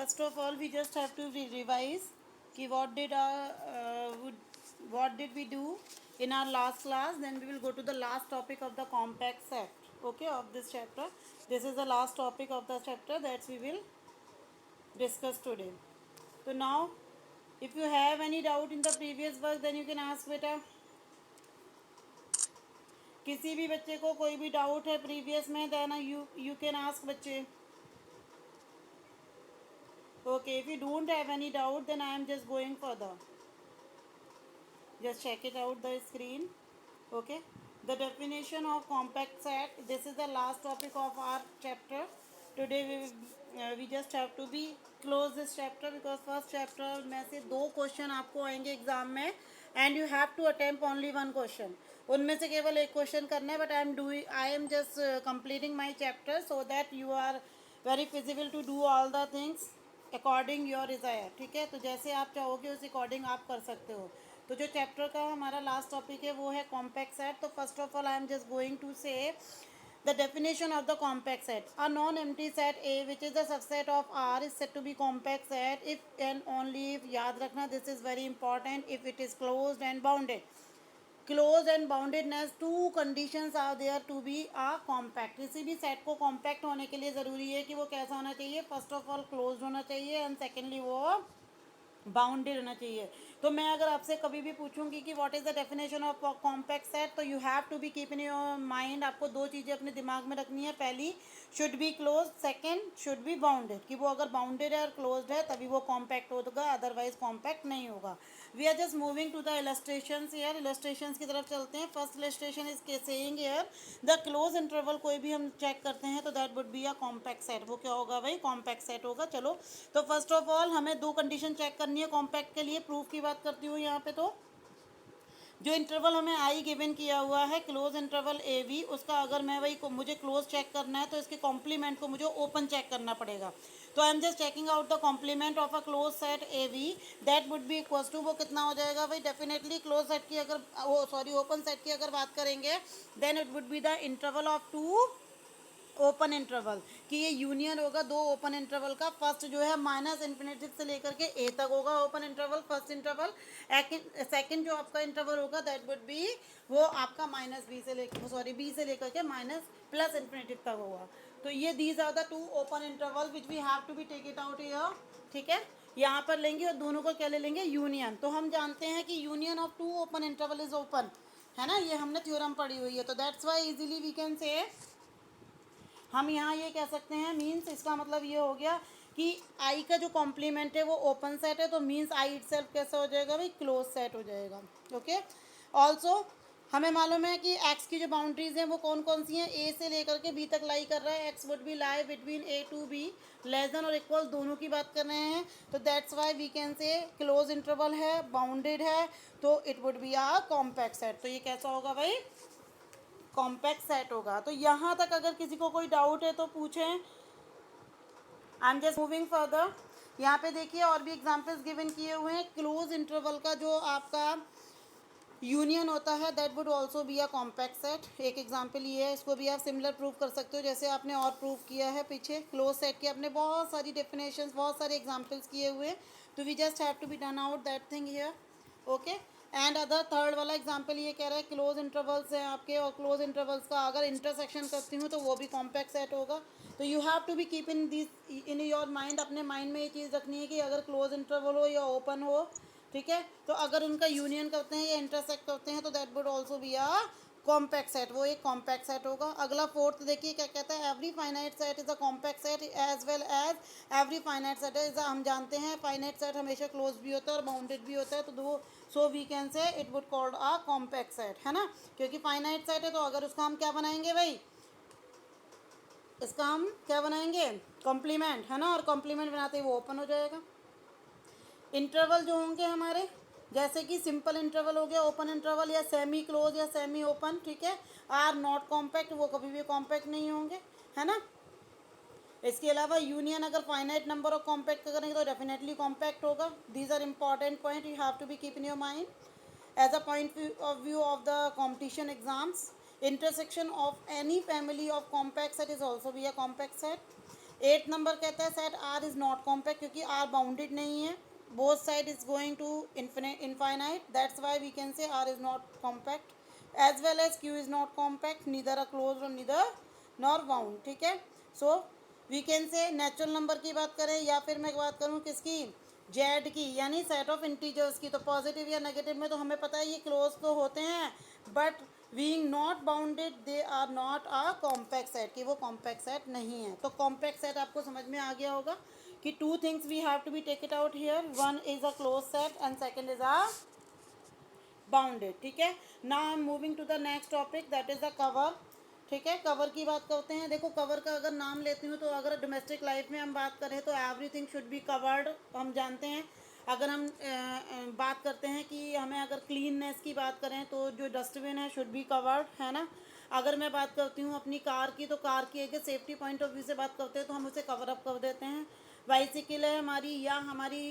first of all we just have to revise ki what did we do in our last class. Then we will go to the last topic of the compact set, okay, of this chapter. This is the last topic of the chapter that we will discuss today. So now if you have any doubt in the previous work then you can ask beta. किसी भी बच्चे को कोई भी doubt है previous में then you can ask बच्चे. Okay, if you don't have any doubt, then I am just going further. Just check it out the screen. Okay, the definition of compact set. This is the last topic of our chapter. Today we just have to be close this chapter because first chapter में से 2 question आपको आएंगे exam में and you have to attempt only 1 question. उनमें से केवल एक question करना है. But I am just completing my chapter so that you are very feasible to do all the things according your desire. ठीक है, तो जैसे आप चाहोगे उस अकॉर्डिंग आप कर सकते हो. तो जो चैप्टर का हमारा लास्ट टॉपिक है वो है कॉम्पैक्ट सेट. तो first of all I am just going to say the definition of the compact set. A non empty set A which is the subset of R is set to be compact set if and only if. याद रखना, this is very important. If it is closed and bounded. Close and boundedness, 2 conditions are there to be a compact. किसी भी set को compact होने के लिए ज़रूरी है कि वो कैसा होना चाहिए. फर्स्ट ऑफ ऑल क्लोज होना चाहिए एंड सेकेंडली वो बाउंडेड होना चाहिए. तो मैं अगर आपसे कभी भी पूछूंगी कि what is the definition of compact set, तो you have to be keep in your mind. आपको 2 चीज़ें अपने दिमाग में रखनी है. पहली should be close, second should be bounded. कि वो अगर बाउंडेड है और क्लोज्ड है तभी वो कॉम्पैक्ट होगा, अदरवाइज कॉम्पैक्ट नहीं होगा. We are just moving to the illustrations here. Illustrations की तरफ चलते हैं. First illustration is saying here the close interval. कोई भी हम चेक करते हैं तो that would be a compact set. वो क्या होगा भाई? कॉम्पैक्ट सेट होगा. चलो, तो फर्स्ट ऑफ ऑल हमें 2 कंडीशन चेक करनी है कॉम्पैक्ट के लिए. प्रूफ की बात करती हूँ यहाँ पे. तो जो इंटरवल हमें आई गिवन किया हुआ है क्लोज इंटरवल ए वी, उसका अगर मैं वही मुझे क्लोज चेक करना है तो इसके कॉम्प्लीमेंट को मुझे ओपन चेक करना पड़ेगा. तो I am just checking out the complement of a close set A V. That would be equals to, वो कितना हो जाएगा भाई? डेफिनेटली क्लोज सेट की अगर ओपन सेट की अगर बात करेंगे then it would be the interval of 2 open interval. कि ये यूनियन होगा 2 ओपन इंटरवल का. फर्स्ट जो है माइनस इन्फिनिटी से लेकर के ए तक होगा open interval, first interval. Second जो आपका इंटरवल होगा दैट वुड बी वो आपका माइनस बी से लेकर बी से लेकर के माइनस प्लस इन्फिनिटी तक होगा. तो ये these are the 2 open interval which we have to be take it out here. ठीक है, यहाँ पर लेंगे और दोनों को क्या ले लेंगे? यूनियन. तो हम जानते हैं कि union of 2 open interval is open, है ना. ये हमने थ्योरम पढ़ी हुई है. तो that's why easily we can say हम यहाँ ये कह सकते हैं, मीन्स इसका मतलब ये हो गया कि आई का जो कॉम्प्लीमेंट है वो ओपन सेट है. तो मीन्स आई इटसेल्फ कैसा हो जाएगा भाई? क्लोज सेट हो जाएगा. ओके, ऑल्सो हमें मालूम है कि एक्स की जो बाउंड्रीज हैं वो कौन कौन सी हैं. ए से लेकर के बी तक लाई कर रहा है. X would be lie between a to b. Less than और इक्वल दोनों की बात कर रहे हैं. तो that's why we can say close interval है, बाउंडेड है, तो it would be a compact set. तो ये कैसा होगा भाई? कॉम्पैक्ट सेट होगा. तो यहाँ तक अगर किसी को कोई डाउट है तो पूछें. आई एम जस्ट मूविंग फर्दर. यहाँ पे देखिए और भी एग्जांपल्स गिवन किए हुए हैं. क्लोज इंटरवल का जो आपका यूनियन होता है that would also B a compact set. एक एग्जांपल ये है, इसको भी आप सिमिलर प्रूफ कर सकते हो जैसे आपने और प्रूफ किया है पीछे. क्लोज सेट के आपने बहुत सारी डेफिनेशंस, बहुत सारे एग्जांपल्स किए हुए हैं. तो we just have to be done out that thing here. Okay, and other third वाला एग्जांपल ये कह रहा है क्लोज इंटरवल्स हैं आपके, और क्लोज इंटरवल्स का अगर इंटरसेक्शन करती हूँ तो वो भी कॉम्पैक्ट सेट होगा. तो you have to be keep in this in your mind. अपने माइंड में ये चीज़ रखनी है कि अगर क्लोज इंटरवल हो या ओपन हो, ठीक है, तो अगर उनका यूनियन करते हैं या इंटरसेक्ट करते हैं तो that would also be a compact set. वो एक कॉम्पैक्ट सेट होगा. अगला फोर्थ देखिए क्या कहता है. Every finite set is a compact set as well as every finite set is. हम जानते हैं फाइनाइट सेट हमेशा क्लोज भी होता है और बाउंडेड भी होता है. तो दो, so we can say it would called a compact set, है ना. क्योंकि फाइनाइट सेट है तो अगर उसका हम क्या बनाएंगे भाई? इसका हम क्या बनाएंगे? कॉम्प्लीमेंट, है ना. और कॉम्प्लीमेंट बनाते ही वो ओपन हो जाएगा. इंटरवल जो होंगे हमारे, जैसे कि सिंपल इंटरवल हो गया, ओपन इंटरवल या सेमी क्लोज या सेमी ओपन, ठीक है, आर नॉट कॉम्पैक्ट. वो कभी भी कॉम्पैक्ट नहीं होंगे, है ना. इसके अलावा यूनियन अगर फाइनाइट नंबर ऑफ कॉम्पैक्ट करेंगे तो डेफिनेटली कॉम्पैक्ट होगा. These are important point you have to be keep in your mind as a point of view of the competition exams. Intersection of any family of compact set is also be a compact set. 8 number कहता है set R is not compact, क्योंकि R bounded नहीं है, both side is going to infinite, that's why we can say R is not compact, as well as Q is not compact, neither a close और neither nor bound, ठीक है। So we can say natural number की बात करें या फिर मैं बात करूँ किसकी, जेड की, यानी सेट ऑफ इंटीजर्स की, तो पॉजिटिव या नेगेटिव में तो हमें पता है ये क्लोज तो होते हैं, but being not bounded they are not a compact set, कि वो कॉम्पैक्ट सेट नहीं है। तो कॉम्पैक्ट सेट आपको समझ में आ गया होगा कि two things we have to be take it out here, one is a close set and second is a bounded, ठीक है। Now I am moving to the next topic, that is the cover, ठीक है। Cover की बात करते हैं। देखो cover का अगर नाम लेती हूँ तो अगर डोमेस्टिक लाइफ में हम बात करें तो एवरीथिंग शुड बी कवर्ड, हम जानते हैं। अगर हम बात करते हैं कि हमें अगर क्लीननेस की बात करें तो जो डस्टबिन है शुड बी कवर्ड, है ना। अगर मैं बात करती हूँ अपनी कार की, तो कार की अगर सेफ्टी पॉइंट ऑफ व्यू से बात करते हैं तो हम उसे कवर अप कर देते हैं। बाइसिकल है हमारी या हमारी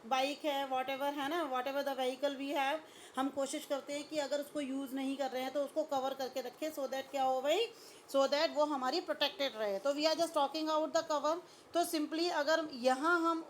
बाइक है, वॉट एवर, है ना, whatever the vehicle we have, हम कोशिश करते हैं कि अगर उसको यूज़ नहीं कर रहे हैं तो उसको कवर करके रखें, सो दैट क्या हो भाई, सो दैट वो हमारी प्रोटेक्टेड रहे। तो we are just talking out the cover. तो सिंपली अगर यहाँ हम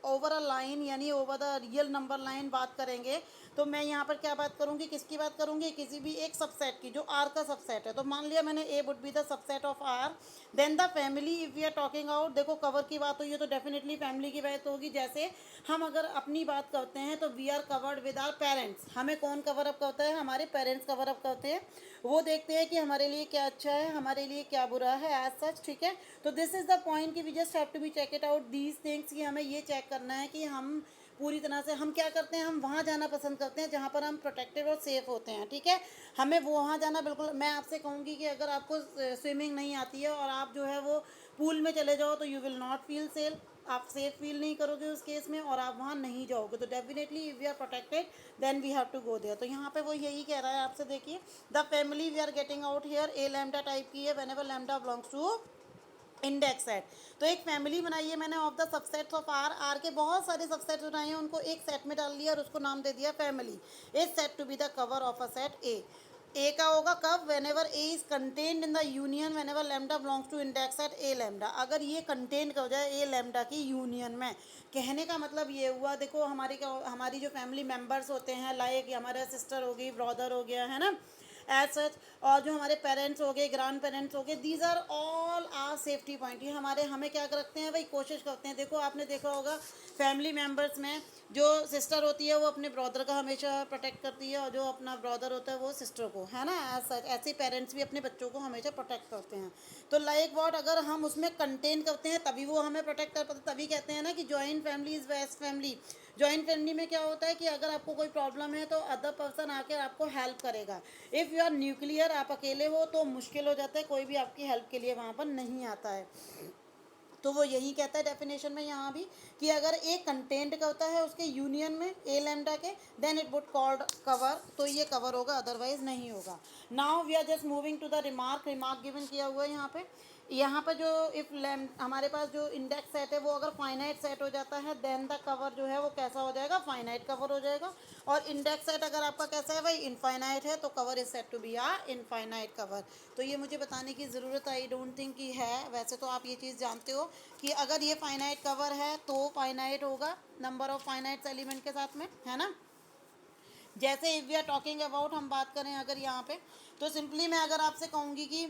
ओवर अ लाइन यानी over the real number line बात करेंगे, तो मैं यहाँ पर क्या बात करूँगी, किसकी बात करूँगी, किसी भी एक सबसेट की, जो आर का सबसेट है। तो मान लिया मैंने a would be the subset of R, then the family if we are talking out, देखो कवर की बात हुई है तो डेफिनेटली फैमिली की बात होगी। जैसे हम अगर अपनी बात करते हैं तो we are covered with our parents, हमें कौन कवर अप करता है, हमारे पेरेंट्स कवर अप करते हैं। वो देखते हैं कि हमारे लिए क्या अच्छा है, हमारे लिए क्या बुरा है, एज सच, ठीक है। तो दिस इज़ द पॉइंट कि we just have to be check it out these things, कि हमें ये चेक करना है कि हम पूरी तरह से हम क्या करते हैं, हम वहाँ जाना पसंद करते हैं जहाँ पर हम प्रोटेक्टेड और सेफ होते हैं, ठीक है। हमें वो वहाँ जाना बिल्कुल, मैं आपसे कहूँगी कि अगर आपको स्विमिंग नहीं आती है और आप जो है वो पूल में चले जाओ तो you will not feel safe, आप सेफ फील नहीं करोगे उस केस में और आप वहाँ नहीं जाओगे। तो definitely if we are protected then we have to go there. तो यहाँ पे वो यही कह रहा है आपसे, देखिए the family we are getting out here A lambda type की है, whenever lambda belongs to index set. तो एक फैमिली बनाई है मैंने of the subsets of R, R के बहुत सारे सबसेट्स बनाए हैं, उनको एक सेट में डाल दिया और उसको नाम दे दिया family. Is set to be the cover of a set A का होगा कब, whenever A is contained in the union whenever lambda belongs to index set A lambda, अगर ये कंटेन कर जाए ए लैम्डा की यूनियन में। कहने का मतलब ये हुआ, देखो हमारी क्या, हमारी जो फैमिली मेम्बर्स होते हैं, लाइक हमारा सिस्टर हो गई, ब्रदर हो गया, है ना, एज सच, और जो हमारे पेरेंट्स हो गए, ग्रैंड पेरेंट्स हो गए, these are all our safety point. ये हमारे, हमें क्या रखते हैं भाई, कोशिश करते हैं। देखो आपने देखा होगा फैमिली मेम्बर्स में जो सिस्टर होती है वो अपने ब्रदर का हमेशा प्रोटेक्ट करती है, और जो अपना ब्रदर होता है वो सिस्टर को, है ना, एज सच ऐसे पेरेंट्स भी अपने बच्चों को हमेशा प्रोटेक्ट करते हैं। तो लाइक वॉट, अगर हम उसमें कंटेन करते हैं तभी वो हमें प्रोटेक्ट कर पाते, तभी कहते हैं ना कि joint family is best family. Joint family में क्या होता है कि अगर आपको कोई प्रॉब्लम है तो अदर पर्सन आकर आपको हेल्प करेगा। इफ़ यू आर न्यूक्लियर, आप अकेले हो तो मुश्किल हो जाता है, कोई भी आपकी हेल्प के लिए वहाँ पर नहीं आता है। तो वो यही कहता है डेफिनेशन में यहाँ भी कि अगर ए कंटेंट करता है उसके यूनियन में ए लैम्डा के, then it would called cover, तो ये कवर होगा, अदरवाइज नहीं होगा। Now we are just moving to the remark, remark given किया हुआ है यहाँ पे। यहाँ पर जो इफ हमारे पास जो इंडेक्स सेट है वो अगर फाइनाइट सेट हो जाता है, देन द कवर जो है वो कैसा हो जाएगा, फाइनाइट कवर हो जाएगा। और इंडेक्स सेट अगर आपका कैसा है भाई, इनफाइनाइट है, तो cover is set to be a infinite cover. तो ये मुझे बताने की ज़रूरत आई डोंट थिंक कि है, वैसे तो आप ये चीज़ जानते हो कि अगर ये फाइनाइट कवर है तो फाइनाइट होगा नंबर ऑफ फाइनाइट एलिमेंट के साथ में, है ना। जैसे if we are talking about, हम बात करें अगर यहाँ पे, तो सिंपली मैं अगर आपसे कहूँगी कि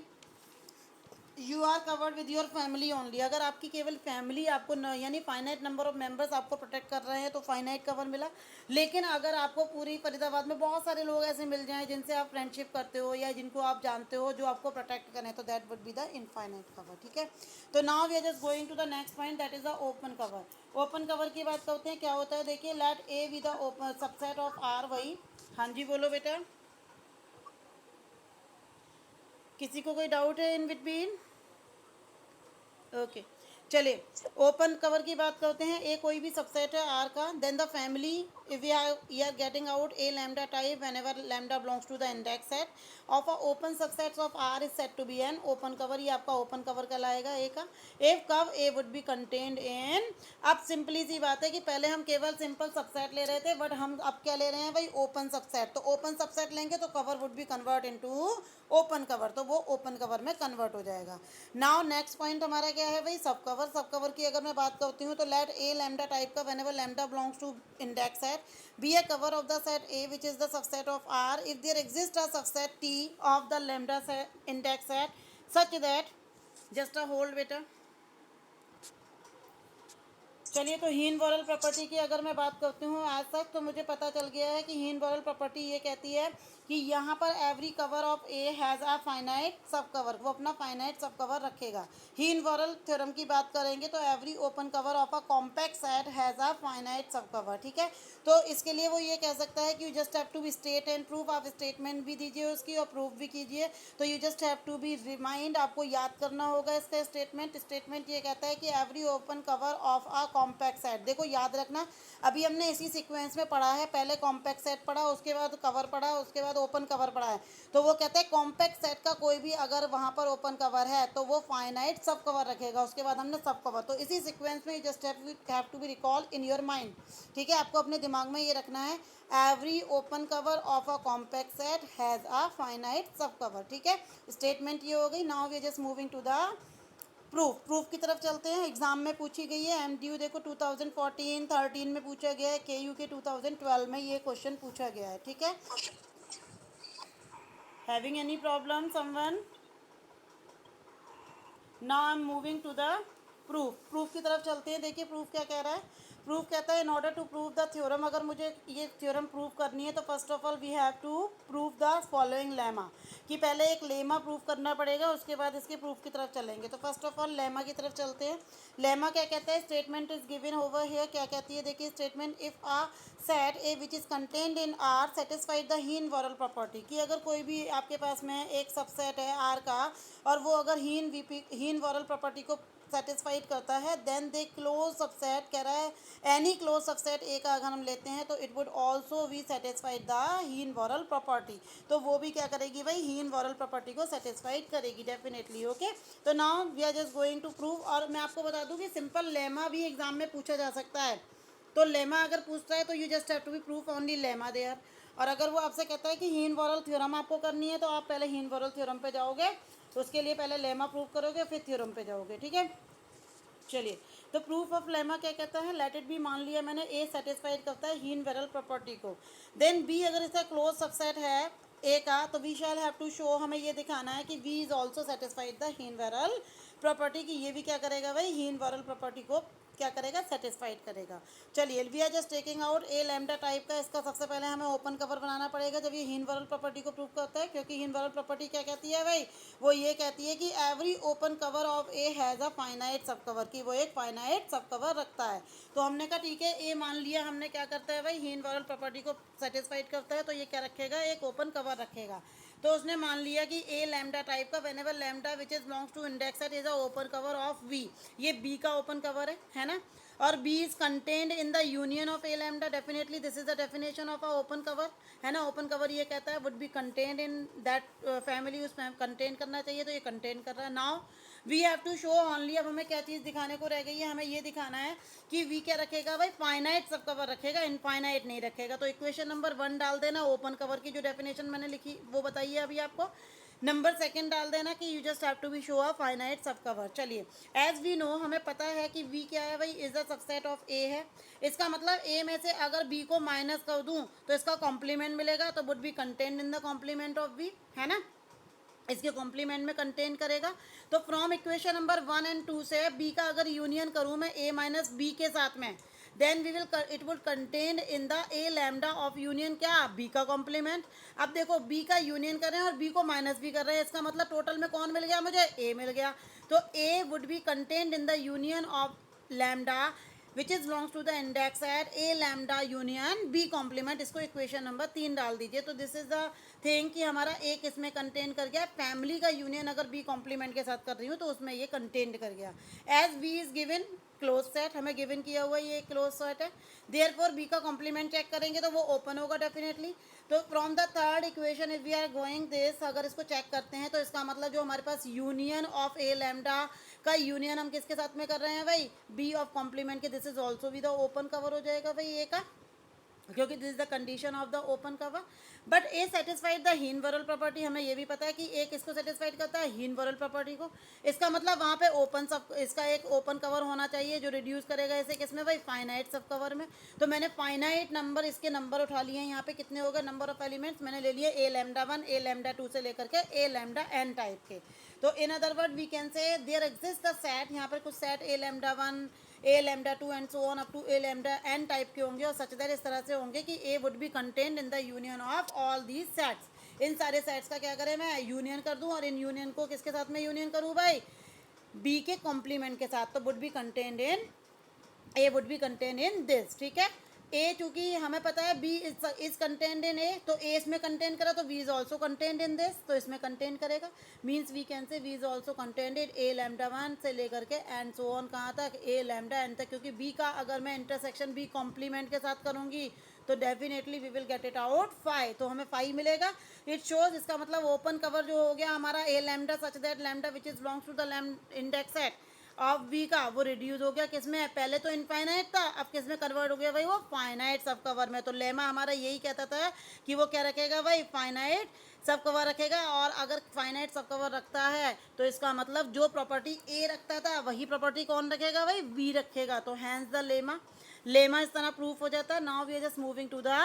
you are covered with your family only, अगर आपकी केवल फैमिली आपको यानी फाइनाइट नंबर ऑफ मेंबर्स आपको प्रोटेक्ट कर रहे हैं तो फाइनाइट कवर मिला। लेकिन अगर आपको पूरी फरीदाबाद में बहुत सारे लोग ऐसे मिल जाएं जिनसे आप फ्रेंडशिप करते हो या जिनको आप जानते हो जो आपको प्रोटेक्ट करें, तो that would be the infinite cover, ठीक है। तो now we are just going to the next point, that is the open cover. Open cover की बात करते हैं, क्या होता है, देखिए let A be the open subset of R, वही, हाँ जी बोलो बेटा, किसी को कोई डाउट है इन बिटवीन, ओके चलिए ओपन कवर की बात करते हैं। ए कोई भी सबसेट है आर का, then the family if we are getting out A lambda type whenever lambda belongs to the index set of a open subsets of R is set to be an open cover, ये आपका open cover कहलाएगा A का। If कब A would be contained in, अब simply सी बात है कि पहले हम केवल सिंपल सबसेट ले रहे थे, बट हम अब क्या ले रहे हैं भाई, ओपन सबसेट। तो ओपन सबसेट लेंगे तो cover would be convert into open cover, तो वो ओपन कवर में कन्वर्ट हो जाएगा। नाउ नेक्स्ट पॉइंट हमारा क्या है भाई, सब कवर। सब कवर की अगर मैं बात करती हूँ तो लेट ए लैम्डा टाइप का whenever lambda belongs to index set be a cover of the set A which is the subset of R if there exist a subset T of the lambda set index set such that, just a hold बेटा। चलिए, तो हीन Borel property की अगर मैं बात करती हूँ आज तक, तो मुझे पता चल गया है कि हीन वॉरल प्रॉपर्टी ये कहती है कि यहाँ पर every cover of A has a finite sub cover, वो अपना फाइनाइट सब कवर रखेगा। हीन वॉरल थ्योरम की बात करेंगे तो every open cover of a compact set has a finite sub cover, ठीक है। तो इसके लिए वो ये कह सकता है कि you just have to be state and proof, आप स्टेटमेंट भी दीजिए उसकी और प्रूफ भी कीजिए। तो you just have to be remind, आपको याद करना होगा इसका स्टेटमेंट ये कहता है कि every open cover of a compact set, देखो याद रखना, अभी हमने इसी सीक्वेंस में पढ़ा है, पहले कॉम्पैक्ट सेट पढ़ा, उसके बाद कवर पढ़ा, उसके बाद ओपन कवर पढ़ा है। तो वो कहते हैं कॉम्पैक्ट सेट का कोई भी अगर वहाँ पर ओपन कवर है तो वो फाइनाइट सब कवर रखेगा, उसके बाद हमने सब कवर, तो इसी सीक्वेंस में you just have to be recall in your mind, ठीक है। आपको अपने दिमाग में ये रखना है, every open cover of a compact set has a finite sub cover, ठीक है। स्टेटमेंट ये हो गई। Now we are just moving to the proof की तरफ चलते हैं। एग्जाम में पूछी गई है, एमडीयू देखो 2014-13 में पूछा गया है, केयू के 2012 में ये क्वेश्चन पूछा गया है, ठीक है। Having any problem someone? Now I am moving to the proof की तरफ चलते हैं। देखिए प्रूफ क्या कह रहा है। प्रूफ कहता है in order to prove the theorem, अगर मुझे ये थ्योरम प्रूव करनी है तो first of all we have to prove the following lemma, कि पहले एक लेमा प्रूव करना पड़ेगा, उसके बाद इसके प्रूफ की तरफ चलेंगे। तो फर्स्ट ऑफ ऑल लेमा की तरफ चलते हैं। लेमा क्या कहता है, statement is given over here, क्या कहती है देखिए statement, if a set A which is contained in R satisfied the Heine Borel property, कि अगर कोई भी आपके पास में एक सबसेट है आर का और वो अगर हीन वॉरल प्रॉपर्टी को सेटिस्फाइड करता है, देन दे क्लोज सबसेट कह रहा है, एनी क्लोज सबसेट ए का अगर हम लेते हैं तो it would also be satisfied the Heine Borel property, तो वो भी क्या करेगी भाई, हीन वॉरल प्रॉपर्टी को सेटिस्फाइड करेगी डेफिनेटली, ओके। तो now we are just going to prove, और मैं आपको बता दूं कि सिंपल लेमा भी एग्जाम में पूछा जा सकता है। तो लेमा अगर पूछता है तो you just have to be proof only lemma there, और अगर वो आपसे कहता है कि हीन वॉरल थ्योरम आपको करनी है तो आप पहले हीन वॉरल थ्योरम पे जाओगे, तो उसके लिए पहले लेमा प्रूव करोगे फिर थ्योरम पे जाओगे, ठीक है। चलिए, तो प्रूफ ऑफ लेमा क्या कहता है, लेट इट बी, मान लिया मैंने ए सेटिस्फाइड करता है हीन वॉरल प्रॉपर्टी को, देन बी अगर इसका क्लोज सबसेट है ए का, तो we shall have to show, हमें ये दिखाना है कि we is also satisfied the Heine Borel property, की ये भी क्या करेगा भाई, हीन वॉरल प्रॉपर्टी को क्या करेगा, सेटिस्फाइड करेगा। चलिए, we are just taking out A lambda type का, इसका सबसे पहले हमें ओपन कवर बनाना पड़ेगा जब ये हीन वॉरल प्रॉपर्टी को प्रूव करता है, क्योंकि हीन वॉरल प्रॉपर्टी क्या कहती है भाई, वो ये कहती है कि every open cover of A has a finite sub cover, की वो एक फाइनाइट सब कवर रखता है। तो हमने कहा ठीक है, ए मान लिया हमने, क्या करता है भाई, हीन वॉरल प्रॉपर्टी को सेटिस्फाइड करता है, तो ये क्या रखेगा, एक ओपन कवर रखेगा। तो उसने मान लिया कि ए लैम्डा टाइप का whenever lambda which is belongs to index set is a open cover of B, ये बी का ओपन कवर है ना, और B is contained in the union of A lambda, definitely this is the definition of a open cover, है ना। Open cover ये कहता है would be contained in that family, उसमें कंटेन करना चाहिए, तो ये कंटेन कर रहा है। Now we have to show only, अब हमें क्या चीज़ दिखाने को रह गई है, हमें ये दिखाना है कि वी क्या रखेगा भाई, फाइनाइट सब कवर रखेगा, इनफाइनाइट नहीं रखेगा। तो इक्वेशन नंबर 1 डाल देना, ओपन कवर की जो डेफिनेशन मैंने लिखी वो बताइए अभी आपको। नंबर 2 डाल देना कि you just have to be show a finite sub cover. चलिए, एज वी नो, हमें पता है कि वी क्या है भाई, is the subset of A है, इसका मतलब ए में से अगर बी को माइनस कर दूं तो इसका कॉम्प्लीमेंट मिलेगा, तो would be contained in the complement of B, है ना, इसके कॉम्प्लीमेंट में कंटेन करेगा। तो फ्रॉम इक्वेशन नंबर 1 और 2 से बी का अगर यूनियन करूं मैं ए माइनस बी के साथ में, then we will it would contain in the A lambda of union क्या, बी का कॉम्प्लीमेंट। अब देखो बी का यूनियन कर रहे हैं और बी को माइनस भी कर रहे हैं, इसका मतलब टोटल में कौन मिल गया मुझे, ए मिल गया। तो a would be contained in the union of lambda which is belongs to the index at a lambda union b complement, इसको इक्वेशन नंबर 3 डाल दीजिए। तो दिस इज द थिंग कि हमारा एक इसमें कंटेन कर गया, फैमिली का यूनियन अगर बी कॉम्प्लीमेंट के साथ कर रही हूँ तो उसमें ये कंटेन कर गया। As B is given close set, हमें गिवन किया हुआ ये क्लोज सेट है, देयरफॉर बी का कॉम्प्लीमेंट चेक करेंगे तो वो ओपन होगा डेफिनेटली। तो from the third equation if we are going this, अगर इसको चेक करते हैं तो इसका मतलब जो हमारे पास यूनियन ऑफ ए लैम्डा का यूनियन हम किसके साथ में कर रहे हैं भाई, बी ऑफ कॉम्प्लीमेंट के, दिस इज ऑल्सो भी द ओपन कवर हो जाएगा भाई ए का, क्योंकि this is the condition of the open cover. But A satisfied the हीन वरल प्रॉपर्टी. हमें ये भी पता है कि ए किसको सेटिस्फाइड करता है, हीन वरल प्रॉपर्टी को. इसका मतलब वहाँ पे ओपन सब, इसका एक ओपन कवर होना चाहिए जो रिड्यूस करेगा इसे किसमें भाई, फाइनाइट सब कवर में. तो मैंने फाइनाइट नंबर, इसके नंबर उठा लिए हैं यहाँ पे. कितने हो गए नंबर ऑफ एलिमेंट्स, मैंने ले लिए ए लैम्डा 1 ए लैम्डा 2 से लेकर के ए लैम्डा n टाइप के. तो in other word we can say there exist the set, यहाँ पर कुछ set A lambda 1 A lambda 2 and so on up to A lambda n type के होंगे, और सच दैट इस तरह से होंगे कि a would be contained in the union of all these sets. इन सारे सेट्स का क्या करें, मैं यूनियन कर दूं, और इन यूनियन को किसके साथ में यूनियन करूं भाई, बी के कॉम्प्लीमेंट के साथ. तो would be contained in, A would be contained in this. ठीक है, ए चूंकि हमें पता है B is contained in A, तो ए इसमें कंटेन करा, तो B is also contained in this, तो इसमें कंटेन करेगा. Means we can say B is also contained in A lambda 1 से लेकर के एंड सो ऑन कहाँ तक, ए लैम्डा n तक. क्योंकि बी का अगर मैं इंटरसेक्शन बी कॉम्प्लीमेंट के साथ करूंगी तो definitely we will get it out 5. तो हमें 5 मिलेगा. इट शोज, इसका मतलब ओपन कवर जो हो गया हमारा a lambda such that lambda which is belongs to the index set of b का, वो रिड्यूस हो गया किसमें, पहले तो इनफाइनाइट था, अब किसमें कन्वर्ट हो गया भाई, वो फाइनाइट सब कवर में. तो लेमा हमारा यही कहता था कि वो क्या रखेगा भाई, फाइनाइट सब कवर रखेगा. और अगर फाइनाइट सब कवर रखता है तो इसका मतलब जो प्रॉपर्टी ए रखता था वही प्रॉपर्टी कौन रखेगा भाई, बी रखेगा. तो हैंस द लेमा इस तरह प्रूफ हो जाता है. Now we are just moving to the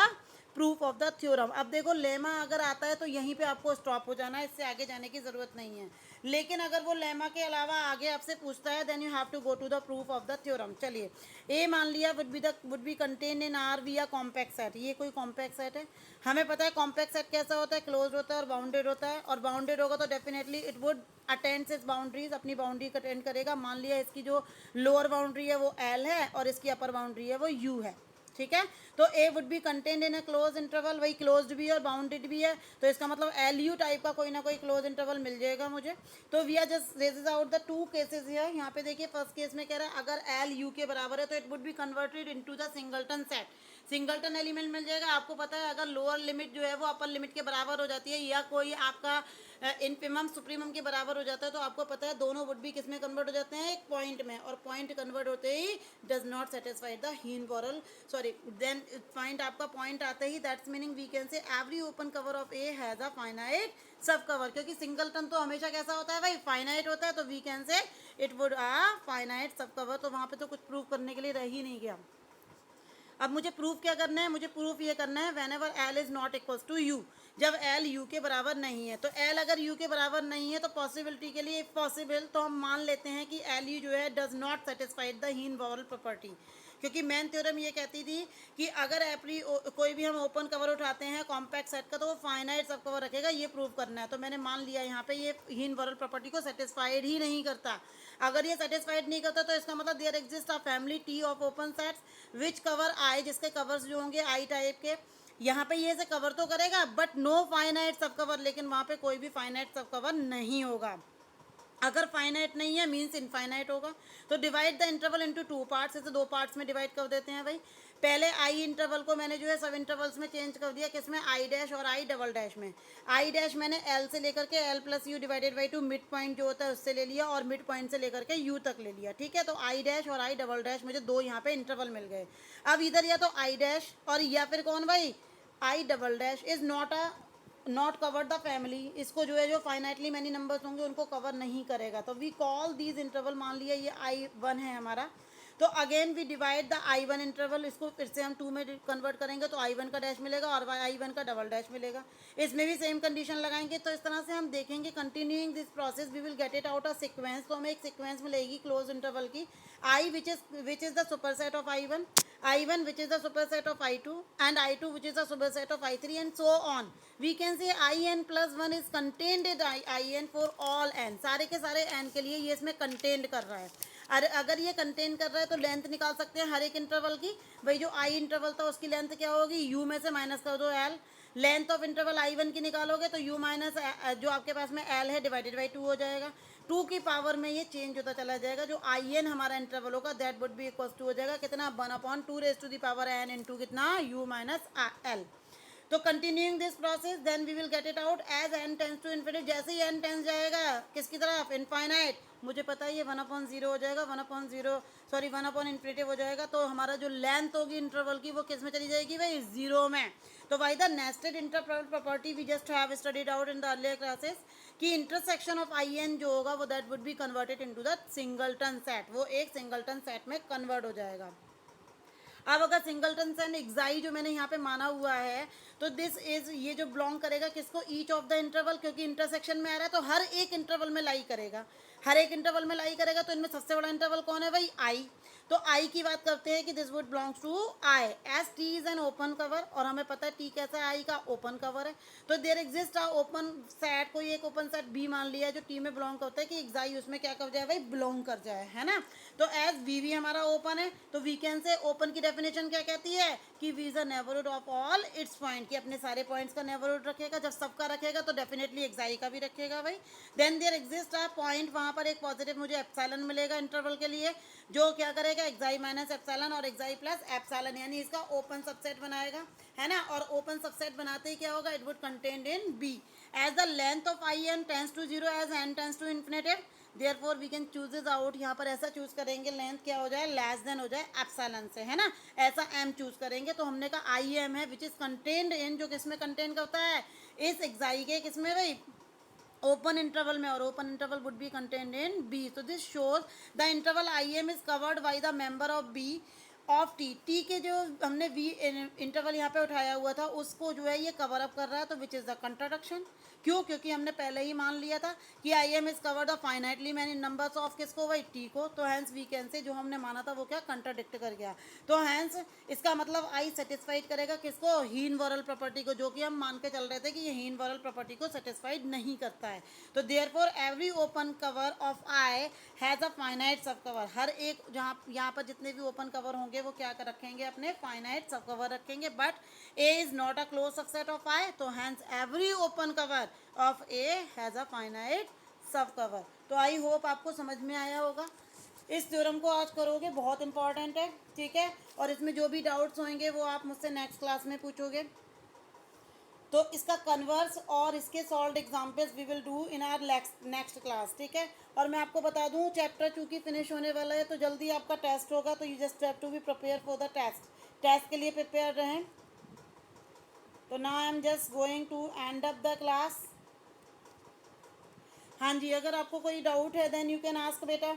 proof of the theorem. अब देखो लेमा अगर आता है तो यहीं पे आपको स्टॉप हो जाना है, इससे आगे जाने की जरूरत नहीं है. लेकिन अगर वो लेमा के अलावा आगे आपसे पूछता है then you have to go to the proof of the theorem. चलिए, ए मान लिया would be contain in R be या कॉम्पैक्ट सेट. ये कोई कॉम्पैक्ट सेट है. हमें पता है कॉम्पैक्ट सेट कैसा होता है, क्लोज होता है और बाउंडेड होता है. और बाउंडेड होगा तो डेफिनेटली इट वुड अटेंड्स इस बाउंड्रीज, अपनी बाउंड्री को अटेंड करेगा. मान लिया इसकी जो लोअर बाउंड्री है वो एल है और इसकी अपर बाउंड्री है वो यू है. ठीक है, तो a would be contained in a close interval, वही क्लोज्ड भी है और बाउंडेड भी है. तो इसका मतलब एल यू टाइप का कोई ना कोई क्लोज इंटरवल मिल जाएगा मुझे. तो we are just raises out the two cases है. यहाँ पे देखिए फर्स्ट केस में कह रहा है अगर एल यू के बराबर है तो it would be converted into the singleton set. Singleton element मिल जाएगा. आपको पता है अगर लोअर लिमिट जो है वो अपर लिमिट के बराबर हो जाती है या कोई आपका इनफिमम सुप्रीमम के बराबर हो जाता है तो आपको पता है दोनों वुड बी किस में कन्वर्ट हो जाते हैं, एक पॉइंट में. और पॉइंट कन्वर्ट होते ही does not satisfy the Heine Borel, sorry then point, आपका पॉइंट आते ही that's meaning we can say every open cover of a has a finite sub cover. क्योंकि सिंगलटन तो हमेशा कैसा होता है भाई, फाइनाइट होता है. तो we can say it would a finite sub cover. तो वहाँ पे तो कुछ प्रूव करने के लिए रह ही नहीं गया. अब मुझे प्रूफ क्या करना है, मुझे प्रूफ ये करना है whenever L is not equal to U, जब एल यू के बराबर नहीं है. तो एल अगर यू के बराबर नहीं है तो पॉसिबिलिटी के लिए पॉसिबल तो हम मान लेते हैं कि एल यू जो है does not satisfied the Heine Borel property. क्योंकि मेन थ्योरम ये कहती थी कि अगर एपरी कोई भी हम ओपन कवर उठाते हैं कॉम्पैक्ट सेट का तो वो फाइनाइट सब कवर रखेगा, ये प्रूव करना है. तो मैंने मान लिया यहाँ पे ये हीन वॉरल प्रॉपर्टी को सेटिस्फाइड ही नहीं करता. अगर ये सेटिस्फाइड नहीं करता तो इसका मतलब there exist a family T of open sets which cover I, जिसके कवर्स जो होंगे आई टाइप के. यहाँ पे ये से कवर तो करेगा but no finite sub cover, लेकिन वहाँ पे कोई भी फाइनाइट सब कवर नहीं होगा. अगर फाइनाइट नहीं है मीन्स इनफाइनाइट होगा. तो divide the interval into two parts, इसे दो पार्ट्स में डिवाइड कर देते हैं भाई. पहले आई इंटरवल को मैंने जो है सब इंटरवल्स में चेंज कर दिया, किसमें, आई डैश और आई डबल डैश में. आई डैश मैंने एल से लेकर के L plus you divided by two mid point जो होता है उससे ले लिया और मिड पॉइंट से लेकर के यू तक ले लिया. ठीक है, तो आई डैश और आई डबल डैश मुझे दो यहाँ पे इंटरवल मिल गए. अब इधर या तो आई डैश और या फिर कौन भाई, I double dash is not cover the family. इसको जो है जो फाइनाइटली मैनी नंबर्स होंगे उनको कवर नहीं करेगा. तो वी कॉल दीज इंटरवल, मान लिया ये I1 है हमारा, तो again we divide the I1 interval, इसको फिर से हम 2 में कन्वर्ट करेंगे तो I1 का डैश मिलेगा और I1 का डबल डैश मिलेगा. इसमें भी सेम कंडीशन लगाएंगे. तो इस तरह से हम देखेंगे continuing this process we will get it out a sequence. तो हमें एक सीक्वेंस मिलेगी क्लोज इंटरवल की, I which is the superset of I1 which is the superset of I2 and I2 which is the superset of I3 and so on. We can say In plus 1 is contained in In for all n, सारे के सारे n के लिए ये इसमें contained कर रहा है. अगर ये कंटेन कर रहा है तो लेंथ निकाल सकते हैं हर एक इंटरवल की. भाई जो आई इंटरवल था उसकी लेंथ क्या होगी, यू में से माइनस कर दो L. Length of interval I1 की निकालोगे तो यू माइनस जो आपके पास में एल है डिवाइडेड बाई 2 हो जाएगा. 2 की पावर में ये चेंज होता चला जाएगा. जो IN हमारा इंटरवल होगा that would be equal to हो जाएगा कितना, 1/2 raise to the power n into कितना, u माइनस एल. तो continuing this process then we will get it out as n tends to infinity. जैसे ही n टेंस जाएगा किसकी तरफ, इनफाइनाइट, मुझे पता है ये 1/0 हो जाएगा, 1/0 सॉरी 1/इन्फिनिटी हो जाएगा, तो हमारा जो लेंथ होगी इंटरवल की वो किस में चली जाएगी भाई, 0 में। तो by the nested interval property we just have studied out in the earlier classes कि इंटरसेक्शन ऑफ आई एन जो होगा वो that would be converted into the singleton set, वो एक सिंगलटन सेट में कन्वर्ट हो जाएगा। अब अगर सिंगलटन एंड एक्साई जो मैंने यहाँ पे माना हुआ है, तो दिस इज, ये जो बिलोंग करेगा किसको, ईच ऑफ द इंटरवल, क्योंकि इंटरसेक्शन में आ रहा है तो हर एक इंटरवल में लाई करेगा, हर एक इंटरवल में लाई करेगा। तो इनमें सबसे बड़ा इंटरवल कौन है भाई, आई। तो आई की बात करते हैं कि this would belongs to I as T is an open cover, और हमें पता है टी कैसा है, आई का ओपन कवर है। तो there exist a open set, कोई एक ओपन सेट बी मान लिया जो टी में बिलोंग करता है कि एक्साई उसमें क्या कर जाए भाई, बिलोंग कर जाए, है ना। तो एज वी वी हमारा ओपन है, तो वी कैन से ओपन की डेफिनेशन क्या कहती है कि we is a neighbourhood of all its point, कि अपने सारे पॉइंट्स का नेबरहुड रखेगा। जब सबका रखेगा तो डेफिनेटली एक्साई का भी रखेगा भाई। Then there exist a point, वहां पर एक पॉजिटिव मुझे एप्सिलॉन मिलेगा इंटरवल के लिए, जो क्या करेगा एक्साई माइनस एप्सिलॉन और एक्साई प्लस एप्सिलॉन, यानी इसका ओपन सबसेट बनाएगा, है ना। और ओपन सबसेट बनाते ही क्या होगा, it would contained in B as the length of I N tends to 0 as N tends to infinitive, therefore we can choose is out. यहाँ पर ऐसा चूज करेंगे लेंथ क्या हो जाए, लेस देन हो जाए एप्सिलॉन से, है ना। ऐसा एम चूज करेंगे, तो हमने कहा आई एम है विच इज कंटेन्ड इन, जो किसमें कंटेन करता है, इस एक्साई के किसमें भाई, ओपन इंटरवल में, और open interval would be contained in b. तो this shows the interval I am is covered by the member of b of t, t के जो हमने वी इंटरवल यहाँ पे उठाया हुआ था उसको जो है ये कवर अप कर रहा है, तो विच इज द कंट्राडिक्शन। क्यों, क्योंकि हमने पहले ही मान लिया था कि आई am is covered of finitely many numbers of किसको भाई, टी को। तो हैंस वी कैन से जो हमने माना था वो क्या कंट्राडिक्ट कर गया। तो हैंस इसका मतलब आई सेटिस्फाइड करेगा किसको, हीन वॉरल प्रॉपर्टी को, जो कि हम मान के चल रहे थे कि ये हीन वॉरल प्रॉपर्टी को सेटिस्फाइड नहीं करता है। तो therefore every open cover of I has a finite sub cover, हर एक जहाँ यहाँ पर जितने भी ओपन कवर होंगे वो क्या कर रखेंगे, अपने फाइनाइट सब कवर रखेंगे। But a is not a close subset of I, तो hence every open cover of a has a finite sub cover. तो आई होप आपको समझ में आया होगा। इस थ्योरम को आज करोगे, बहुत इंपॉर्टेंट है, ठीक है। और इसमें जो भी डाउट्स होंगे वो आप मुझसे नेक्स्ट क्लास में पूछोगे। तो इसका कन्वर्स और इसके solve examples we will do in our next class, ठीक है। और मैं आपको बता दूं चैप्टर चूंकि फिनिश होने वाला है तो जल्दी आपका टेस्ट होगा, तो you just have to be prepare for the test, test के लिए प्रिपेयर रहें। तो now I am just going to end up the class. हाँ जी, अगर आपको कोई डाउट है देन यू कैन आस्क बेटा।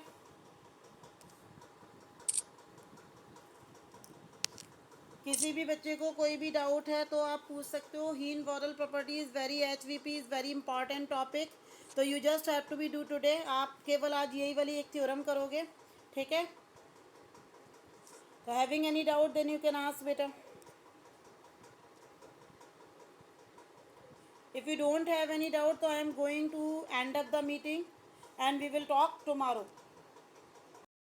किसी भी बच्चे को कोई भी डाउट है तो आप पूछ सकते हो। Heine Borel property is very, HVP is very important topic, तो you just have to be do today. आप केवल आज यही वाली एक थ्योरम करोगे, ठीक है। तो having any doubt then you can ask बेटा। If you don't have any doubt, so I am going to end up the meeting and we will talk tomorrow.